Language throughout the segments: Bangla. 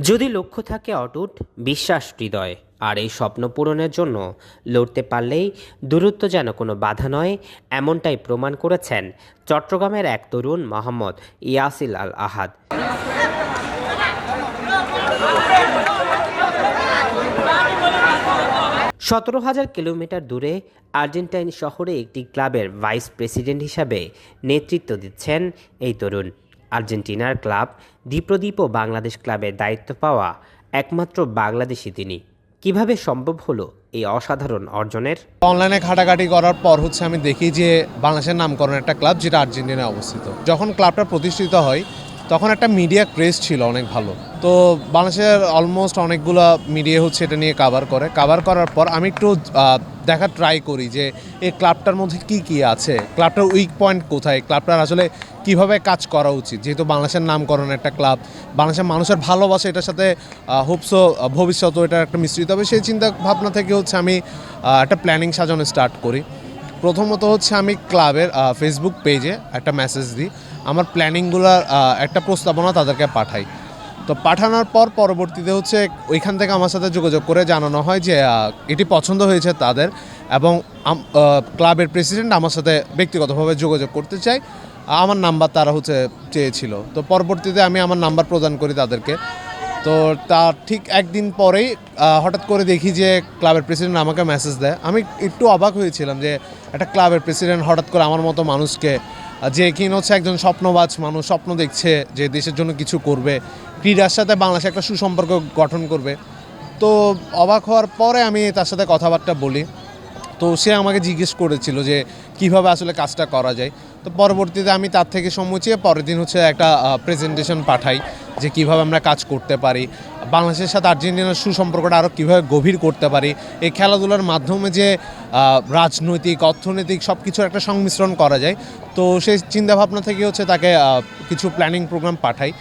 যদি লক্ষ্য থাকে অটুট, বিশ্বাস হৃদয়, আর এই স্বপ্ন পূরণের জন্য লড়তে পারলেই দূরত্ব যেন কোনো বাধা নয়, এমনটাই প্রমাণ করেছেন চট্টগ্রামের এক তরুণ মোহাম্মদ ইয়াসির আল আহাদ। 17,000 কিলোমিটার দূরে আর্জেন্টাইন শহরে একটি ক্লাবের ভাইস প্রেসিডেন্ট হিসাবে নেতৃত্ব দিচ্ছেন এই তরুণ। আর্জেন্টিনার ক্লাব দ্বীপ্রদীপ ও বাংলাদেশ ক্লাবের দায়িত্ব পাওয়া একমাত্র বাংলাদেশি তিনি। কিভাবে সম্ভব হলো এই অসাধারণ অর্জনের? অনলাইনে ঘাটাঘাটি করার পর আমি দেখি যে বাংলাদেশের নামকরণ একটা ক্লাব যেটা আর্জেন্টিনায় অবস্থিত। যখন ক্লাবটা প্রতিষ্ঠিত হয় তখন একটা মিডিয়া ক্রেজ ছিল অনেক ভালো। তো বাংলাদেশের অলমোস্ট অনেকগুলো মিডিয়া এটা নিয়ে কাভার করার পর আমি একটু দেখার ট্রাই করি যে এই ক্লাবটার মধ্যে কি কি আছে, ক্লাবটার উইক পয়েন্ট কোথায়, ক্লাবটার আসলে কিভাবে কাজ করা উচিত। যেহেতু বাংলাদেশের নামকরণ একটা ক্লাব, বাংলাদেশের মানুষের ভালোবাসা এটার সাথে হোপসো ভবিষ্যতেও এটা একটা মিশ্রিত হবে, সেই চিন্তা ভাবনা থেকে আমি একটা প্ল্যানিং সাজানো স্টার্ট করি। প্রথমত আমি ক্লাবের ফেসবুক পেজে একটা মেসেজ দিই, আমার প্ল্যানিংগুলোর একটা প্রস্তাবনা তাদেরকে পাঠাই। তো পাঠানোর পর পরবর্তীতে ওইখান থেকে আমার সাথে যোগাযোগ করে জানানো হয় যে এটি পছন্দ হয়েছে তাদের, এবং ক্লাবের প্রেসিডেন্ট আমার সাথে ব্যক্তিগতভাবে যোগাযোগ করতে চায়। আমার নাম্বার তারা চেয়েছিল। তো পরবর্তীতে আমি আমার নাম্বার প্রদান করি তাদেরকে। তো তার ঠিক একদিন পরেই হঠাৎ করে দেখি যে ক্লাবের প্রেসিডেন্ট আমাকে মেসেজ দেয়। আমি একটু অবাক হয়েছিলাম যে একটা ক্লাবের প্রেসিডেন্ট হঠাৎ করে আমার মতো মানুষকে, যে কিনা একজন স্বপ্নবাজ মানুষ, স্বপ্ন দেখছে যে দেশের জন্য কিছু করবে, ক্রীড়ার সাথে বাংলাদেশে একটা সুসম্পর্ক গঠন করবে। তো অবাক হওয়ার পরে আমি তার সাথে কথাবার্তা বলি। তো সে আমাকে জিজ্ঞেস করেছিল যে কিভাবে আসলে কাজটা করা যায়। তো পরবর্তীতে আমি তার থেকে সময় চেয়ে পরের দিন একটা প্রেজেন্টেশন পাঠাই যে কিভাবে আমরা কাজ করতে পারি, বাংলাদেশের সাথে আর্জেন্টিনার সুসম্পর্কটা আরও কীভাবে গভীর করতে পারি, এই খেলাধুলার মাধ্যমে যে রাজনৈতিক অর্থনৈতিক সব কিছুর একটা সংমিশ্রণ করা যায়। তো সেই চিন্তাভাবনা থেকে তাকে কিছু প্ল্যানিং প্রোগ্রাম পাঠাই।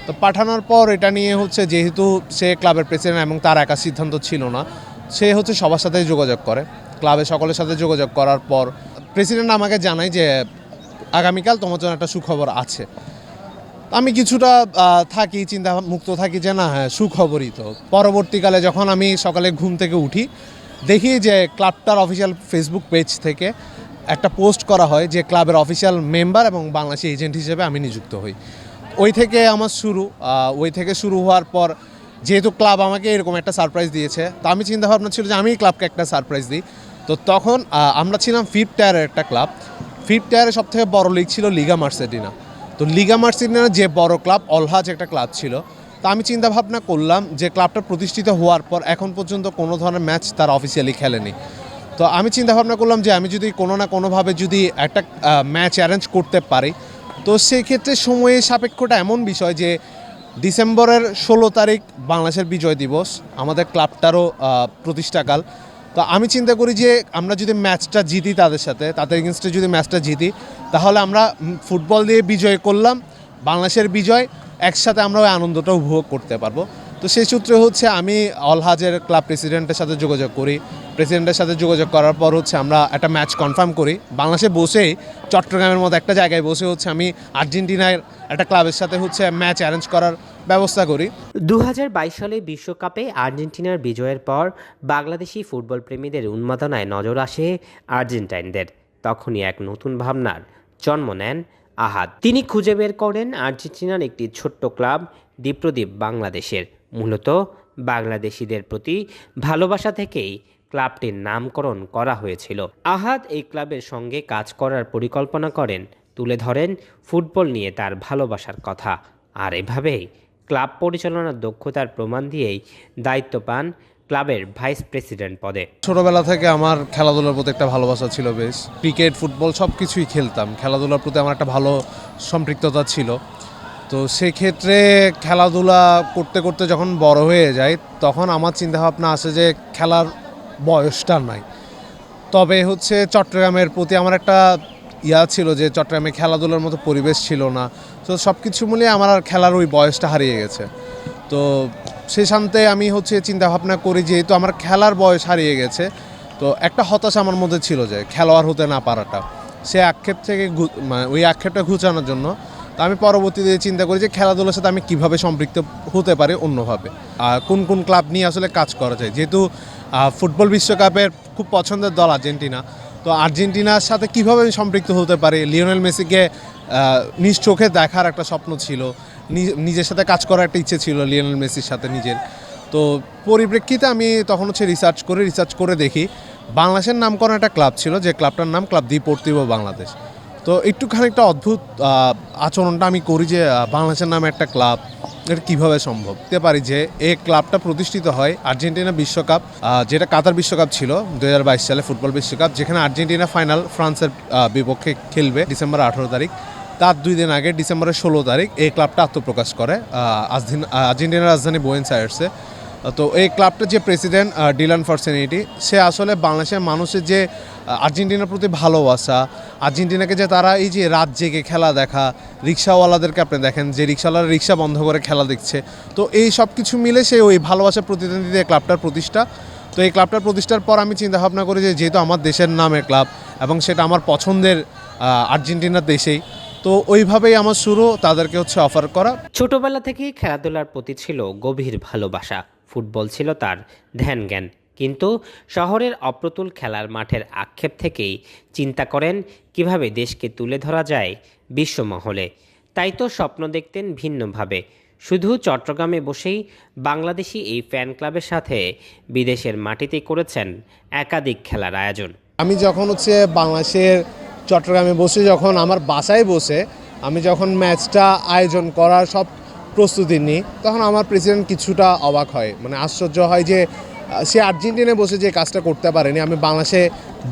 তো পাঠানোর পর এটা নিয়ে যেহেতু সে ক্লাবের প্রেসিডেন্ট এবং তার একা সিদ্ধান্ত ছিল না, সে সবার সাথে যোগাযোগ করে। ক্লাবের সকলের সাথে যোগাযোগ করার পর প্রেসিডেন্ট আমাকে জানায় যে আগামীকাল তোমার জন্য একটা সুখবর আছে। আমি কিছুটা চিন্তা মুক্ত থাকি যে না, হ্যাঁ সুখবরই তো। পরবর্তীকালে যখন আমি সকালে ঘুম থেকে উঠি, দেখি যে ক্লাবটার অফিসিয়াল ফেসবুক পেজ থেকে একটা পোস্ট করা হয় যে ক্লাবের অফিসিয়াল মেম্বার এবং বাংলাদেশি এজেন্ট হিসেবে আমি নিযুক্ত হই। ওই থেকে শুরু হওয়ার পর যেহেতু ক্লাব আমাকে এরকম একটা সারপ্রাইজ দিয়েছে, তো আমি চিন্তাভাবনা ছিল যে আমি ক্লাবকে একটা সারপ্রাইজ দিই। তো তখন আমরা ছিলাম 5th টায়ারের একটা ক্লাব। 5th টায়ারের সবথেকে বড় লিগ ছিল লিগা মার্সেন্টিনা। তো লিগা মার্সেন্টিনার যে বড় ক্লাব অলহাজ একটা ক্লাব ছিল। তো আমি চিন্তাভাবনা করলাম যে ক্লাবটা প্রতিষ্ঠিত হওয়ার পর এখন পর্যন্ত কোনো ধরনের ম্যাচ তারা অফিসিয়ালি খেলেনি। তো আমি চিন্তাভাবনা করলাম যে আমি যদি কোনো না কোনোভাবে যদি একটা ম্যাচ অ্যারেঞ্জ করতে পারি, তো সেক্ষেত্রে সময়ের সাপেক্ষটা এমন বিষয় যে ডিসেম্বরের 16 তারিখ বাংলাদেশের বিজয় দিবস, আমাদের ক্লাবটারও প্রতিষ্ঠাকাল। তো আমি চিন্তা করি যে আমরা যদি ম্যাচটা জিতি তাদের এগেনস্টে যদি ম্যাচটা জিতি, তাহলে আমরা ফুটবল দিয়ে বিজয় করলাম, বাংলাদেশের বিজয়, একসাথে আমরা ওই আনন্দটা উপভোগ করতে পারবো। তো সেই সূত্রে আমি অলহাজের ক্লাব প্রেসিডেন্টের সাথে যোগাযোগ করি। প্রেসিডেন্টের সাথে যোগাযোগ করার পর আমরা একটা ম্যাচ কনফার্ম করি। বাংলাদেশে বসেই চট্টগ্রামের মতো একটা জায়গায় বসে আমি আর্জেন্টিনার একটা ক্লাবের সাথে ম্যাচ অ্যারেঞ্জ করার ব্যবস্থা করি। 2022 সালে বিশ্বকাপে আর্জেন্টিনার বিজয়ের পর বাংলাদেশি ফুটবল প্রেমীদের উন্মাদনায় নজর আসে আর্জেন্টাইনদের। তখনই এক নতুন ভাবনার জন্ম নেন আহাদ। তিনি খুঁজে বের করেন আর্জেন্টিনার একটি ছোট্ট ক্লাব দ্বীপ্রদীপ বাংলাদেশের। মূলত বাংলাদেশিদের প্রতি ভালোবাসা থেকেই ক্লাবটির নামকরণ করা হয়েছিল। আহাদ এই ক্লাবের সঙ্গে কাজ করার পরিকল্পনা করেন, তুলে ধরেন ফুটবল নিয়ে তার ভালোবাসার কথা। আর এভাবেই ক্লাব পরিচালনার দক্ষতার প্রমাণ দিয়েই দায়িত্ব পান ক্লাবের ভাইস প্রেসিডেন্ট পদে। ছোটবেলা থেকে আমার খেলাধুলার প্রতি একটা ভালোবাসা ছিল বেশ। ক্রিকেট, ফুটবল সব কিছুই খেলতাম। খেলাধুলার প্রতি আমার একটা ভালো সম্পৃক্ততা ছিল। তো সেক্ষেত্রে খেলাধুলা করতে করতে যখন বড় হয়ে যায়, তখন আমার চিন্তাভাবনা আসে যে খেলার বয়সটা নাই। তবে চট্টগ্রামের প্রতি আমার একটা ছিল যে চট্টগ্রামে খেলাধুলার মতো পরিবেশ ছিল না। তো সব কিছু মিলিয়ে আমার আর খেলার ওই বয়সটা হারিয়ে গেছে। তো সে শান্তে আমি চিন্তাভাবনা করি যেহেতু আমার খেলার বয়স হারিয়ে গেছে, তো একটা হতাশা আমার মধ্যে ছিল যে খেলোয়াড় হতে না পারাটা। সে আক্ষেপ থেকে ওই আক্ষেপটা ঘুচানোর জন্য তো আমি পরবর্তীতে চিন্তা করি যে খেলাধুলার সাথে আমি কীভাবে সম্পৃক্ত হতে পারি অন্যভাবে, কোন কোন ক্লাব নিয়ে আসলে কাজ করা যায়। যেহেতু ফুটবল বিশ্বকাপের খুব পছন্দের দল আর্জেন্টিনা, তো আর্জেন্টিনার সাথে কীভাবে আমি সম্পৃক্ত হতে পারি, লিওনেল মেসিকে নিজ চোখে দেখার একটা স্বপ্ন ছিল, নিজের সাথে কাজ করার একটা ইচ্ছে ছিল লিওনেল মেসির সাথে নিজের। তো পরিপ্রেক্ষিতে আমি তখন হচ্ছে রিসার্চ করে দেখি বাংলাদেশের নামকরণ একটা ক্লাব ছিল, যে ক্লাবটার নাম ক্লাব ডিপোর্টিভো বাংলাদেশ। তো একটুখানি একটা অদ্ভুত আচরণটা আমি করি যে বাংলাদেশের নামে একটা ক্লাব, এটা কীভাবে সম্ভব হতে পারি যে এই ক্লাবটা প্রতিষ্ঠিত হয় আর্জেন্টিনা বিশ্বকাপ, যেটা কাতার বিশ্বকাপ ছিল 2022 সালে ফুটবল বিশ্বকাপ, যেখানে আর্জেন্টিনা ফাইনাল ফ্রান্সের বিপক্ষে খেলবে ডিসেম্বর 18 তারিখ। তার 2 দিন আগে ডিসেম্বরের 16 তারিখ এই ক্লাবটা আত্মপ্রকাশ করে আর্জেন্টিনার রাজধানী বুয়েনোস আয়ার্সে। তো এই ক্লাবটার যে প্রেসিডেন্ট ডিলান ফরসেনিটি, সে আসলে বাংলাদেশের মানুষের যে আর্জেন্টিনার প্রতি ভালোবাসা, আর্জেন্টিনাকে যে তারা এই যে রাত জেগে খেলা দেখা, রিক্সাওয়ালাদেরকে আপনি দেখেন যে রিক্সাওয়ালারা রিক্সা বন্ধ করে খেলা দেখছে, তো এই সব কিছু মিলে সে ওই ভালোবাসার প্রতিদ্বন্দ্বী দিয়ে ক্লাবটার প্রতিষ্ঠা। তো এই ক্লাবটার প্রতিষ্ঠার পর আমি চিন্তা ভাবনা করি যে যেহেতু আমার দেশের নামের ক্লাব এবং সেটা আমার পছন্দের আর্জেন্টিনার দেশেই, তো ওইভাবেই আমার শুরু তাদেরকে হচ্ছে অফার করা। ছোটবেলা থেকেই খেলাধুলার প্রতি ছিল গভীর ভালোবাসা। ফুটবল ছিল তার ধ্যান জ্ঞান, কিন্তু শহরের অপ্রতুল খেলার মাঠের আক্ষেপ থেকেই চিন্তা করেন কিভাবে দেশকে তুলে ধরা যায় বিশ্বমহলে। তাই তো স্বপ্ন দেখতেন ভিন্নভাবে। শুধু চট্টগ্রামে বসেই বাংলাদেশি এই ফ্যান ক্লাবের সাথে বিদেশের মাটিতে করেছেন একাধিক খেলার আয়োজন। আমি যখন হচ্ছে বাংলাদেশের চট্টগ্রামে বসে, যখন আমার বাসায় বসে আমি যখন ম্যাচটা আয়োজন করার সব প্রস্তুতি নিই, তখন আমার প্রেসিডেন্ট কিছুটা অবাক হয়, মানে আশ্চর্য হয় যে সে আর্জেন্টিনায় বসে যে কাজটা করতে পারেনি, আমি বাংলাদেশে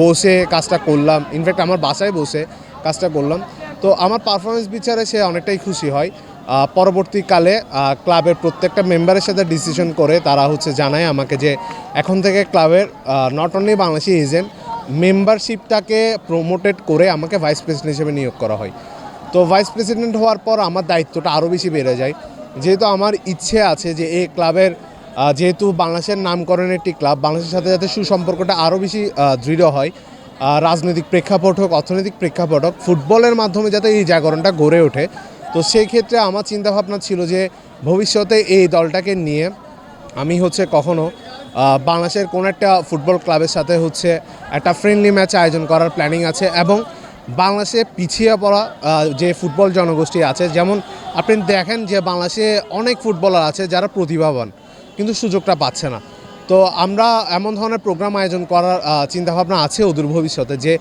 বসে কাজটা করলাম, ইনফ্যাক্ট আমার বাসায় বসে কাজটা করলাম। তো আমার পারফরমেন্স বিচারে সে অনেকটাই খুশি হয়। পরবর্তীকালে ক্লাবের প্রত্যেকটা মেম্বারের সাথে ডিসিশন করে তারা হচ্ছে জানায় আমাকে যে এখন থেকে ক্লাবের নট অনলি বাংলাদেশি এজেন্ট, মেম্বারশিপটাকে প্রমোটেড করে আমাকে ভাইস প্রেসিডেন্ট হিসেবে নিয়োগ করা হয়। তো ভাইস প্রেসিডেন্ট হওয়ার পর আমার দায়িত্বটা আরও বেশি বেড়ে যায়, যেহেতু আমার ইচ্ছে আছে যে এই ক্লাবের যেহেতু বাংলাদেশের নামকরণের একটি ক্লাব, বাংলাদেশের সাথে যাতে সুসম্পর্কটা আরও বেশি দৃঢ় হয়, রাজনৈতিক প্রেক্ষাপট হোক, অর্থনৈতিক প্রেক্ষাপট হোক, ফুটবলের মাধ্যমে যাতে এই জাগরণটা গড়ে ওঠে। তো সেই ক্ষেত্রে আমার চিন্তাভাবনা ছিল যে ভবিষ্যতে এই দলটাকে নিয়ে আমি হচ্ছে কখনো বাংলাদেশের কোনো একটা ফুটবল ক্লাবের সাথে হচ্ছে একটা ফ্রেন্ডলি ম্যাচ আয়োজন করার প্ল্যানিং আছে, এবং বাংলাদেশে পিছিয়ে পড়া যে ফুটবল জনগোষ্ঠী আছে, যেমন আপনি দেখেন যে বাংলাদেশে অনেক ফুটবলার আছে যারা প্রতিভাবান কিন্তু সুযোগটা পাচ্ছে না। তো আমরা এমন ধরনের প্রোগ্রাম আয়োজন করার চিন্তাভাবনা আছে অদূর ভবিষ্যতে, যে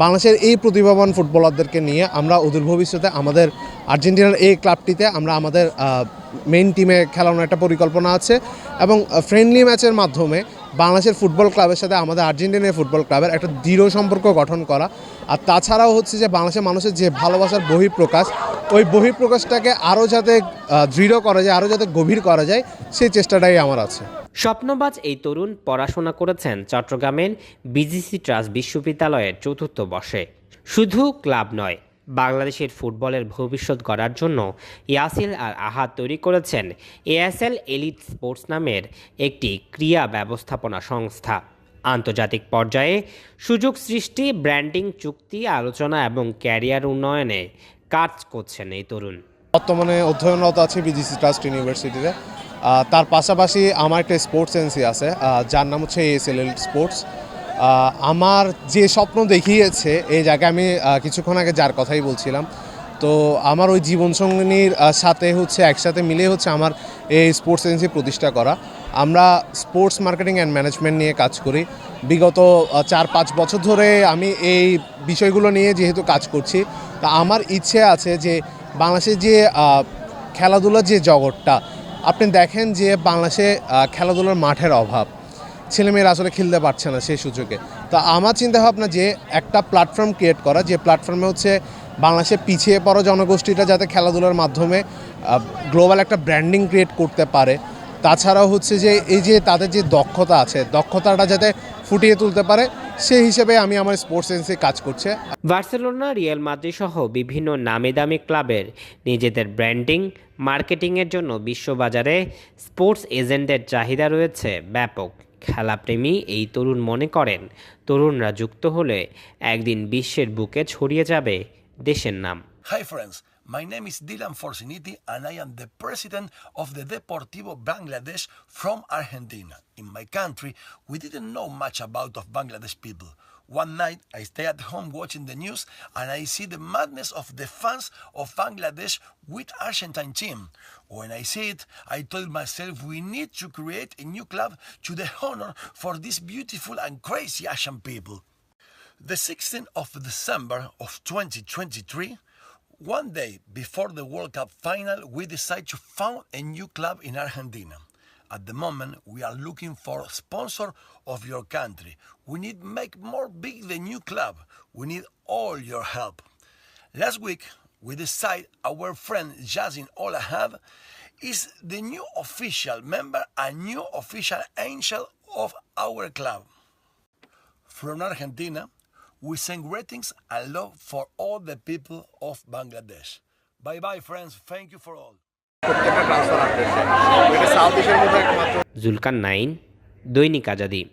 বাংলাদেশের এই প্রতিভাবান ফুটবলারদেরকে নিয়ে আমরা অদূর ভবিষ্যতে আমাদের আর্জেন্টিনার এই ক্লাবটিতে আমরা আমাদের মেইন টিমে খেলানোর একটা পরিকল্পনা আছে, এবং ফ্রেন্ডলি ম্যাচের মাধ্যমে বাংলাদেশের ফুটবল ক্লাবের সাথে আমাদের আর্জেন্টিনার ফুটবল ক্লাবের একটা দৃঢ় সম্পর্ক গঠন করা। আর তাছাড়াও হচ্ছে যে বাংলাদেশের মানুষের যে ভালোবাসার বহিঃপ্রকাশ, ওই বহিঃপ্রকাশটাকে আরও যাতে দৃঢ় করা যায়, আরও যাতে গভীর করা যায়, সেই চেষ্টাটাই আমার আছে। স্বপ্নবাজ এই তরুণ পড়াশোনা করেছেন চট্টগ্রামের বিজিসি ট্রাস্ট বিশ্ববিদ্যালয়ের ৪র্থ বর্ষে। শুধু ক্লাব নয়, বাংলাদেশের ফুটবলের ভবিষ্যৎ গড়ার জন্য ইয়াসির আর আহাদ তৈরি করেছেন এএসএল এলিট স্পোর্টস নামের একটি ক্রীড়া ব্যবস্থাপনা সংস্থা। আন্তর্জাতিক পর্যায়ে সুযোগ সৃষ্টি, ব্র্যান্ডিং, চুক্তি, আলোচনা এবং ক্যারিয়ার উন্নয়নে কাজ করছেন এই তরুণ। বর্তমানে অধ্যয়নরত আছে বিজিসি ট্রাস্ট ইউনিভার্সিটিতে। তার পাশাপাশি আমার একটা স্পোর্টস এজেন্সি আছে যার নাম হচ্ছে এএসএল এলিট স্পোর্টস। আমার যে স্বপ্ন দেখিয়েছে এই জায়গায় আমি কিছুক্ষণ আগে যার কথাই বলছিলাম, তো আমার ওই জীবনসঙ্গিনীর সাথে হচ্ছে একসাথে মিলে হচ্ছে আমার এই স্পোর্টস এজেন্সি প্রতিষ্ঠা করা। আমরা স্পোর্টস মার্কেটিং অ্যান্ড ম্যানেজমেন্ট নিয়ে কাজ করি। বিগত 4-5 বছর ধরে আমি এই বিষয়গুলো নিয়ে যেহেতু কাজ করছি, তা আমার ইচ্ছে আছে যে বাংলাদেশের যে খেলাধুলার যে জগৎটা, আপনি দেখেন যে বাংলাদেশে খেলাধুলার মাঠের অভাব, ছেলেমেয়েরা আসলে খেলতে পারছে না সেই সুযোগে। তো আমার চিন্তাভাবনা যে একটা প্ল্যাটফর্ম ক্রিয়েট করা, যে প্ল্যাটফর্মে হচ্ছে বাংলাদেশে পিছিয়ে পড়া জনগোষ্ঠীটা যাতে খেলাধুলার মাধ্যমে গ্লোবাল একটা ব্র্যান্ডিং ক্রিয়েট করতে পারে। তাছাড়াও হচ্ছে যে এই যে তাদের যে দক্ষতা আছে, দক্ষতাটা যাতে ফুটিয়ে তুলতে পারে, সেই হিসেবে আমি আমার স্পোর্টস এজেন্সি কাজ করছে। বার্সেলোনা, রিয়াল মাদ্রিদ সহ বিভিন্ন নামি দামি ক্লাবের নিজেদের ব্র্যান্ডিং, মার্কেটিংয়ের জন্য বিশ্ববাজারে স্পোর্টস এজেন্টদের চাহিদা রয়েছে ব্যাপক। খেলাপ্রেমী এই তরুণ মনে করেন তরুণরা যুক্ত হলে একদিন বিশ্বের বুকে ছড়িয়ে যাবে দেশের নাম। Hi friends, My name is Dylan Forciniti and I am the president of the Deportivo Bangladesh from Argentina. In my country, we didn't know much about of Bangladesh people. One night, I stay at home watching the news and I see the madness of the fans of Bangladesh with Argentine team. When I see it, I told myself we need to create a new club to the honor for these beautiful and crazy Asian people. The 16th of December of 2023, one day before the World Cup final, we decided to found a new club in Argentina. At the moment, we are looking for a sponsor of your country. We need make more big the new club. We need all your help. Last week, we decided our friend Yazin Olahab is the new official member and new official angel of our club. From Argentina, we send greetings and love for all the people of Bangladesh. Bye bye, friends. Thank you for all. প্রত্যেকটা ট্রান্সফার আপডেট দেয়। এটা সাউথ এশিয়ার মধ্যে একমাত্র জুলকার নাইন, দৈনিক আজাদী।